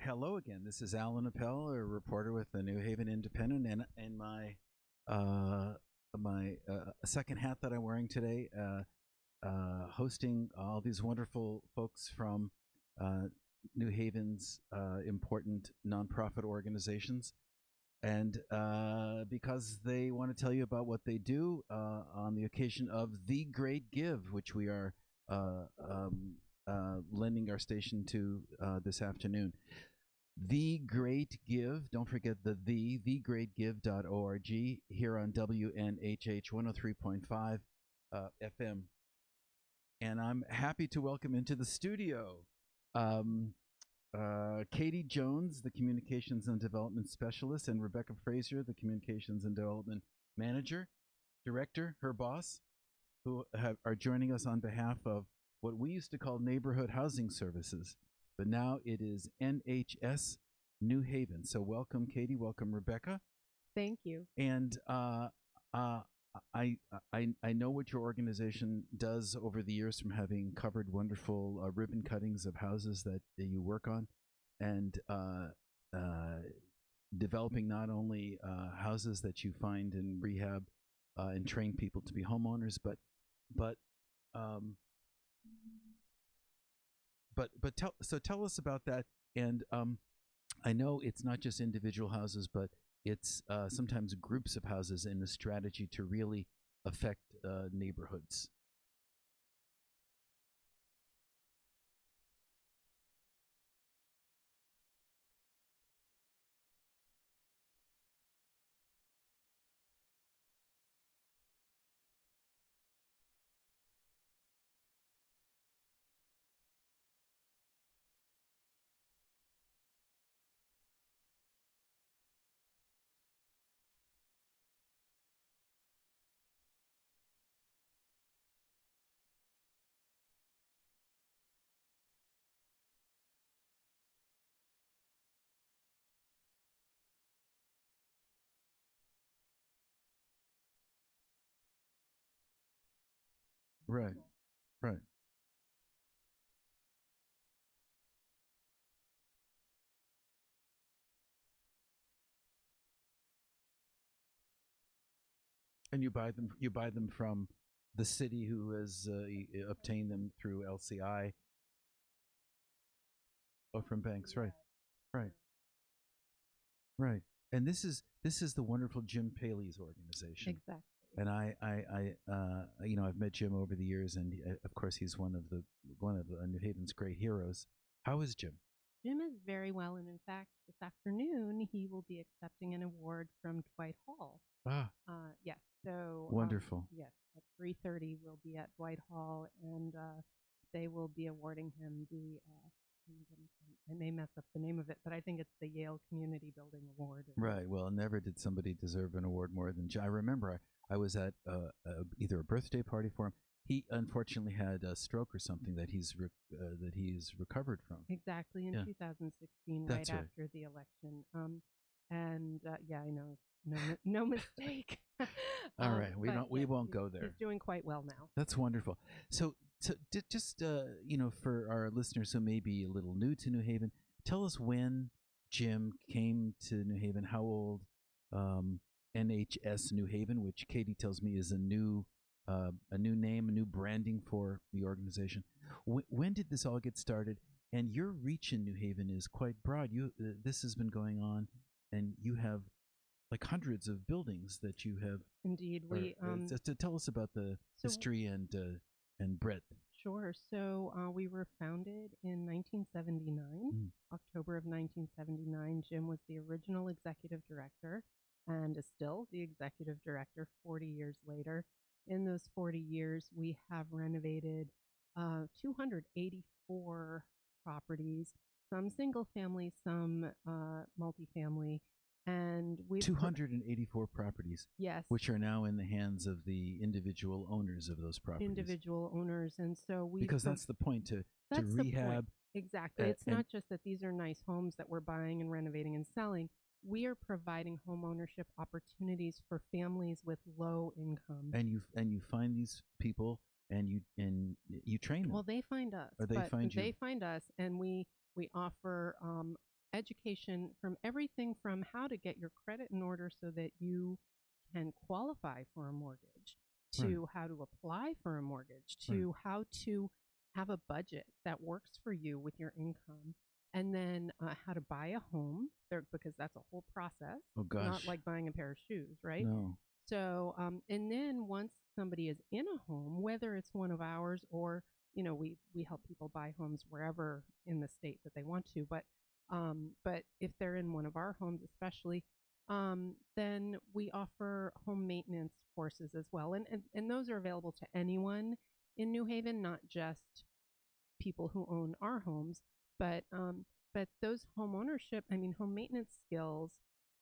Hello again. This is Alan Appel, a reporter with the New Haven Independent, and my second hat that I'm wearing today, hosting all these wonderful folks from uh, New Haven's important nonprofit organizations, and because they want to tell you about what they do on the occasion of the Great Give, which we are lending our station to this afternoon. The Great Give. Don't forget thegreatgive.org here on WNHH 103.5 FM. And I'm happy to welcome into the studio Katie Jones, the Communications and Development Specialist, and Rebecca Fraser, the Communications and Development Manager, Director, her boss, who are joining us on behalf of what we used to call Neighborhood Housing Services, but now it is NHS New Haven. So welcome, Katie. Welcome, Rebecca. Thank you. And I know what your organization does over the years from having covered wonderful ribbon cuttings of houses that you work on, and developing not only houses that you find in rehab and train people to be homeowners, but tell us about that. And I know it's not just individual houses, but it's sometimes groups of houses in a strategy to really affect neighborhoods. Right, right. And you buy them from the city who has obtained them through LCI or from banks, right? Right, right. And this is the wonderful Jim Paley's organization. Exactly. And I've met Jim over the years, and of course he's one of New Haven's great heroes. How is Jim? Jim is very well, and in fact, this afternoon he will be accepting an award from Dwight Hall. Ah, Yes. So wonderful. yes, at 3:30 we'll be at Dwight Hall, and they will be awarding him the. I may mess up the name of it, but I think it's the Yale Community Building Award. Right. Well, never did somebody deserve an award more than Jim. I remember I was at either a birthday party for him. He unfortunately had a stroke or something that he's recovered from. Exactly, in Yeah. 2016, That's right right. after the election. And yeah, I know, no mistake. All right, we but don't. We yes, won't he's- go there. He's doing quite well now. That's wonderful. So just for our listeners who may be a little new to New Haven, tell us when Jim came to New Haven. How old? NHS New Haven, which Katie tells me is a new name, a new branding for the organization. When did this all get started? And your reach in New Haven is quite broad. This has been going on, and you have like hundreds of buildings that you have. Indeed, we To tell us about the so- history and breadth. Sure. So we were founded in 1979, October of 1979. Jim was the original executive director and is still the executive director 40 years later. In those 40 years, we have renovated 284 properties, some single family, some multifamily. And we've 284 properties, yes, which are now in the hands of the individual owners of those properties. individual owners. And so we Because that's the point, to That's the point. rehab. Exactly. Uh, It's and- not just that these are nice homes that we're buying and renovating and selling. We are providing home ownership opportunities for families with low income. And you find these people and you train them. Well, they find us. Or they but find you. They find us, and we offer education from everything from how to get your credit in order so that you can qualify for a mortgage, to how to apply for a mortgage, to how to have a budget that works for you with your income, and then how to buy a home there, because that's a whole process. Oh gosh. Not like buying a pair of shoes, right? No. So, and then once somebody is in a home, whether it's one of ours or, we help people buy homes wherever in the state that they want to, but if they're in one of our homes, especially, then we offer home maintenance courses as well, and those are available to anyone in New Haven, not just people who own our homes, but those home maintenance skills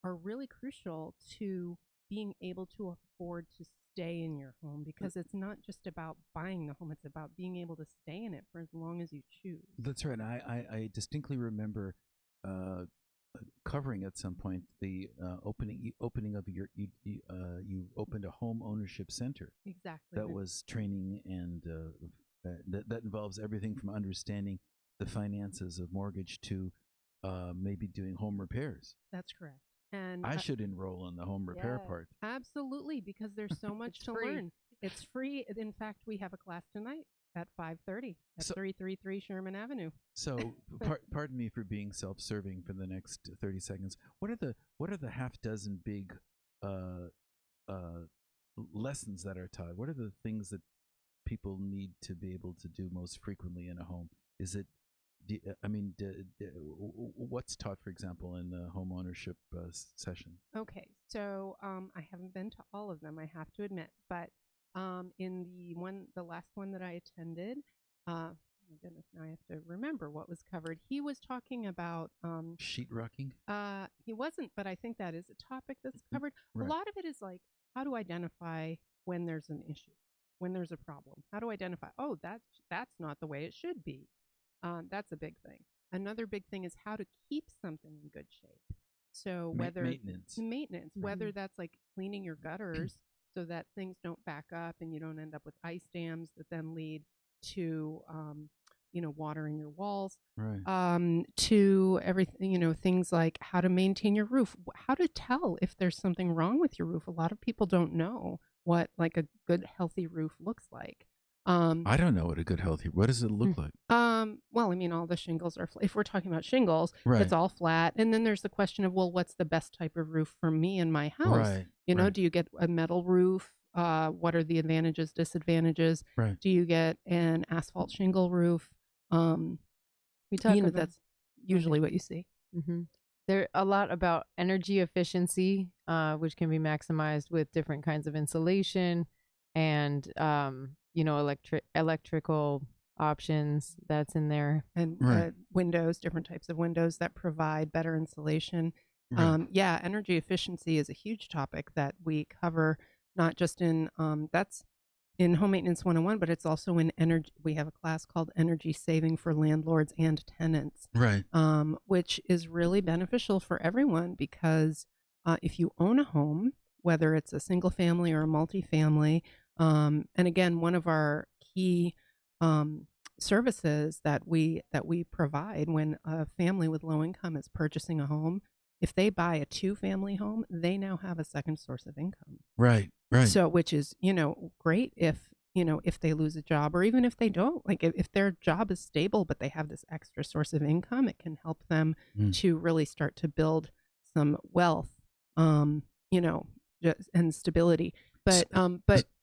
are really crucial to being able to afford to stay in your home, because it's not just about buying the home, it's about being able to stay in it for as long as you choose. That's right. I distinctly remember covering at some point the opening of you opened a home ownership center. Exactly. That was training, and that involves everything from understanding the finances of mortgage to maybe doing home repairs. That's correct. And I should enroll in the home repair part. Absolutely, because there's so much to learn. It's free. In fact, we have a class tonight at 5:30 at 333 Sherman Avenue. So, pardon me for being self-serving for the next 30 seconds. What are the half dozen big lessons that are taught? What are the things that people need to be able to do most frequently in a home? Is it what's taught, for example, in the home ownership session? Okay, so I haven't been to all of them, I have to admit, but in the last one that I attended, oh my goodness, now I have to remember what was covered. He was talking about sheetrocking. He wasn't, but I think that is a topic that's covered. Right. A lot of it is like how to identify when there's an issue, when there's a problem. How to identify, oh, that's not the way it should be. That's a big thing. Another big thing is how to keep something in good shape. So whether maintenance, whether that's like cleaning your gutters so that things don't back up and you don't end up with ice dams that then lead to water in your walls. Right. To everything, things like how to maintain your roof, how to tell if there's something wrong with your roof. A lot of people don't know what like a good healthy roof looks like. I don't know what does it look like? Well, all the shingles are, if we're talking about shingles, right. It's all flat. And then there's the question of, well, what's the best type of roof for me and my house? Right. Do you get a metal roof? What are the advantages, disadvantages? Right. Do you get an asphalt shingle roof? We talk about, that's usually what you see. Mm-hmm. There a lot about energy efficiency, which can be maximized with different kinds of insulation and electrical options that's in there, and windows, different types of windows that provide better insulation. Right. Energy efficiency is a huge topic that we cover, not just in that's in Home Maintenance 101, but it's also in energy. We have a class called Energy Saving for Landlords and Tenants, right? Which is really beneficial for everyone, because if you own a home, whether it's a single family or a multifamily, and again, one of our key services that we provide when a family with low income is purchasing a home, if they buy a 2-family home, they now have a second source of income. Right. So, which is, great if they lose a job, or even if they don't, like if their job is stable, but they have this extra source of income, it can help them to really start to build some wealth, and stability. But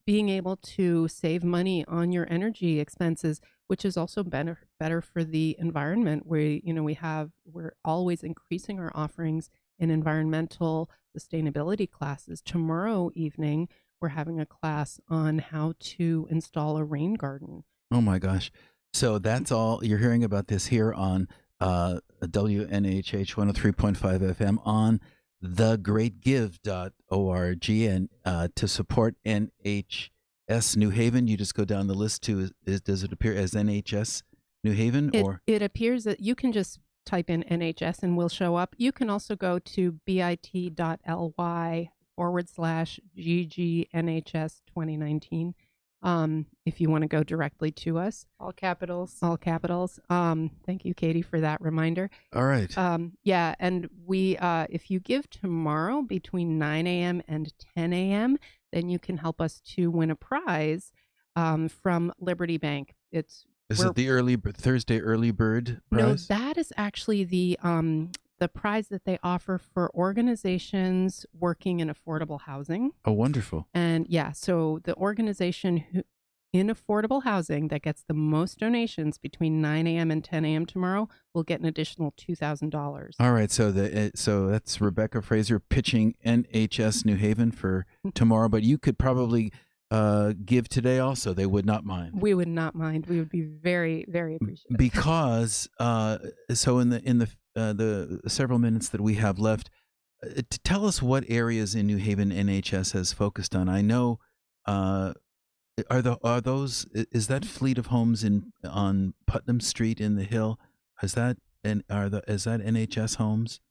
being able to save money on your energy expenses, which is also better for the environment, where we're always increasing our offerings in environmental sustainability classes. Tomorrow evening, we're having a class on how to install a rain garden. Oh my gosh. So that's all you're hearing about this here on WNHH 103.5 FM on thegreatgive.org, and to support NHS New Haven, you just go down the list to, does it appear as NHS New Haven? It appears that you can just type in NHS and we'll show up. You can also go to bit.ly/GGNHS 2019, if you want to go directly to us. All capitals. All capitals. Thank you, Katie, for that reminder. All right. Yeah, and we, if you give tomorrow between 9 a.m. and 10 a.m., then you can help us to win a prize from Liberty Bank. Is it the Thursday early bird prize? No, that is actually the prize that they offer for organizations working in affordable housing. Oh, wonderful. And yeah, so the organization in affordable housing that gets the most donations between 9 a.m. and 10 a.m. tomorrow will get an additional $2,000. All right, so that's Rebecca Fraser pitching NHS New Haven for tomorrow, but you could probably give today also. They would not mind. We would not mind. We would be very, very appreciative. Because so in the several minutes that we have left, to tell us what areas in New Haven NHS has focused on. I know are those is that fleet of homes on Putnam Street in the Hill? Is that NHS homes?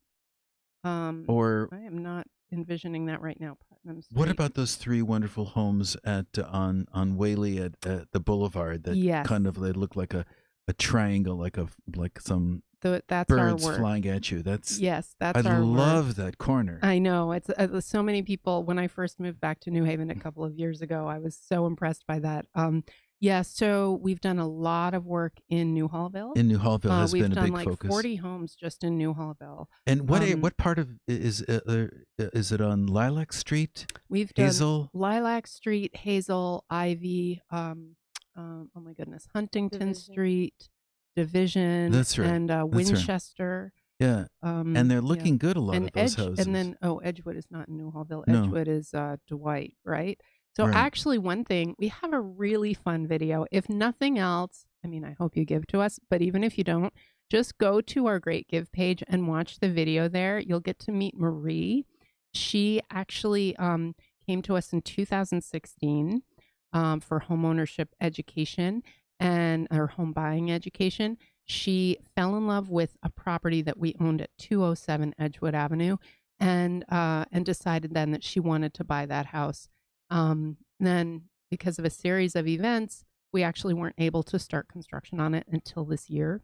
Or I am not envisioning that right now. Putnam Street. What about those 3 wonderful homes on Whaley at the Boulevard that kind of they look like a triangle, like some that's birds our work. flying at you. That's I our love that corner. I know it's so many people. When I first moved back to New Haven a couple of years ago, I was so impressed by that. So we've done a lot of work in New Hallville. In New Hallville has been a big focus. We've done like 40 homes just in New Hallville. And what part of is it on Lilac Street? We've Hazel? done Lilac Street, Hazel, Ivy. Oh my goodness, Huntington Street, Division. That's right. And Winchester. Yeah. And they're looking good, a lot of those houses. And then Edgewood is not in New Hallville. No. Edgewood is Dwight, right? So actually, one thing, we have a really fun video. If nothing else, I mean, I hope you give to us, but even if you don't, just go to our Great Give page and watch the video there. You'll get to meet Marie. She actually came to us in 2016 for homeownership education or home buying education. She fell in love with a property that we owned at 207 Edgewood Avenue and decided then that she wanted to buy that house. Then because of a series of events, we actually weren't able to start construction on it until this year.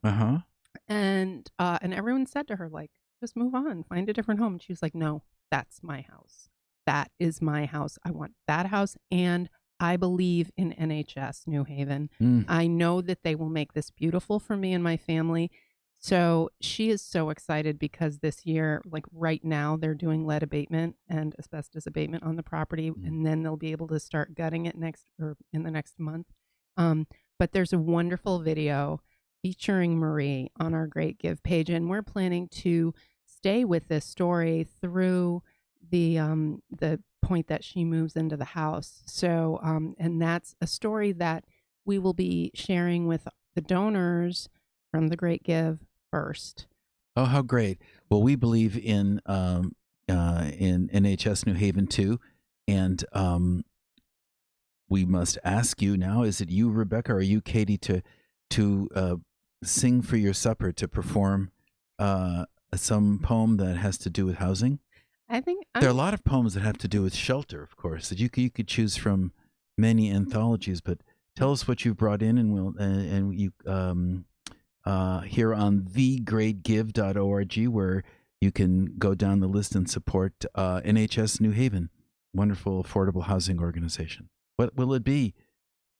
And everyone said to her, like, just move on, find a different home. And she was like, no, that's my house. That is my house. I want that house. And I believe in NHS New Haven. I know that they will make this beautiful for me and my family. So she is so excited because this year, like right now, they're doing lead abatement and asbestos abatement on the property, and then they'll be able to start gutting it in the next month. But there's a wonderful video featuring Marie on our Great Give page, and we're planning to stay with this story through the point that she moves into the house. So, and that's a story that we will be sharing with the donors from the Great Give first. Oh, how great! Well, we believe in NHS New Haven too, and we must ask you now: is it you, Rebecca, or are you, Katie, to sing for your supper, to perform some poem that has to do with housing? I think there are a lot of poems that have to do with shelter, of course, that you could choose from many anthologies. But tell us what you've brought in, and we'll here on thegreatgive.org, where you can go down the list and support NHS New Haven, wonderful affordable housing organization. What will it be,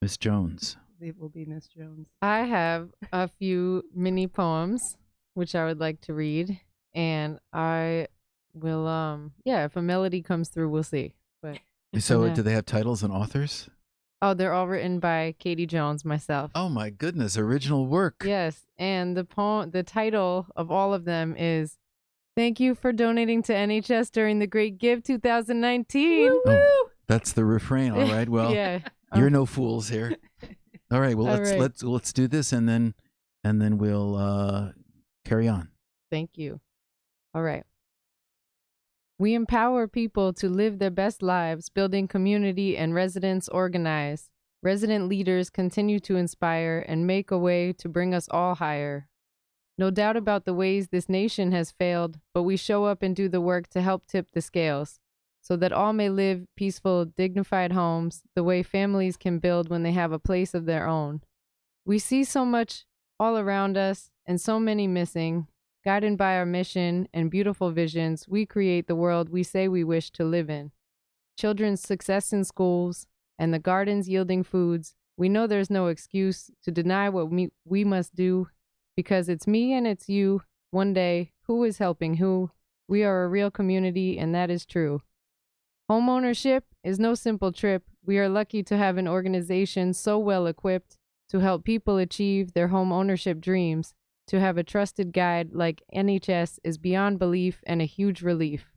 Miss Jones? It will be Miss Jones. I have a few mini poems which I would like to read, and I will if a melody comes through, we'll see. But so do they have titles and authors? Oh, they're all written by Katie Jones, myself. Oh my goodness, original work. Yes, and the title of all of them is "Thank you for donating to NHS during the Great Give 2019." Woo, woo! Oh, that's the refrain. All right. Well, yeah. You're no fools here. All right. Well, let's do this, and then we'll carry on. Thank you. All right. We empower people to live their best lives, building community and residents organize. Resident leaders continue to inspire and make a way to bring us all higher. No doubt about the ways this nation has failed, but we show up and do the work to help tip the scales. so that all may live peaceful, dignified homes the way families can build when they have a place of their own. We see so much all around us and so many missing. Guided by our mission and beautiful visions, we create the world we say we wish to live in. Children's success in schools and the gardens yielding foods, we know there's no excuse to deny what we must do, because it's me and it's you. One day, who is helping who? We are a real community, and that is true. Home ownership is no simple trip. We are lucky to have an organization so well equipped to help people achieve their home ownership dreams. To have a trusted guide like NHS is beyond belief and a huge relief.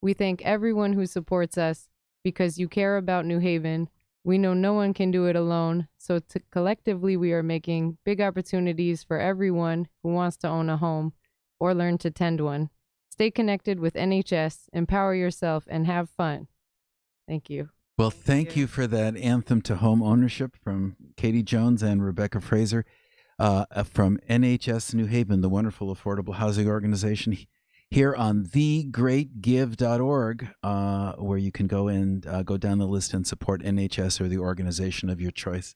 We thank everyone who supports us because you care about New Haven. We know no one can do it alone, so collectively we are making big opportunities for everyone who wants to own a home or learn to tend one. Stay connected with NHS, empower yourself, and have fun. Thank you. Well, thank you for that anthem to home ownership from Katie Jones and Rebecca Fraser from NHS New Haven, the wonderful affordable housing organization here on thegreatgive.org, where you can go and go down the list and support NHS or the organization of your choice.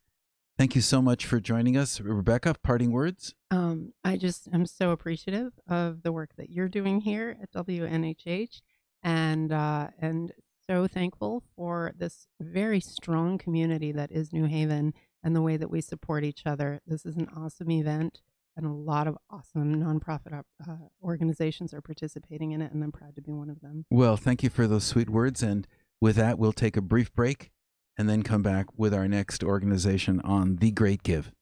Thank you so much for joining us. Rebecca, parting words? I just am so appreciative of the work that you're doing here at WNHH, and so thankful for this very strong community that is New Haven and the way that we support each other. This is an awesome event, and a lot of awesome nonprofit organizations are participating in it, and I'm proud to be one of them. Well, thank you for those sweet words. And with that, we'll take a brief break and then come back with our next organization on The Great Give.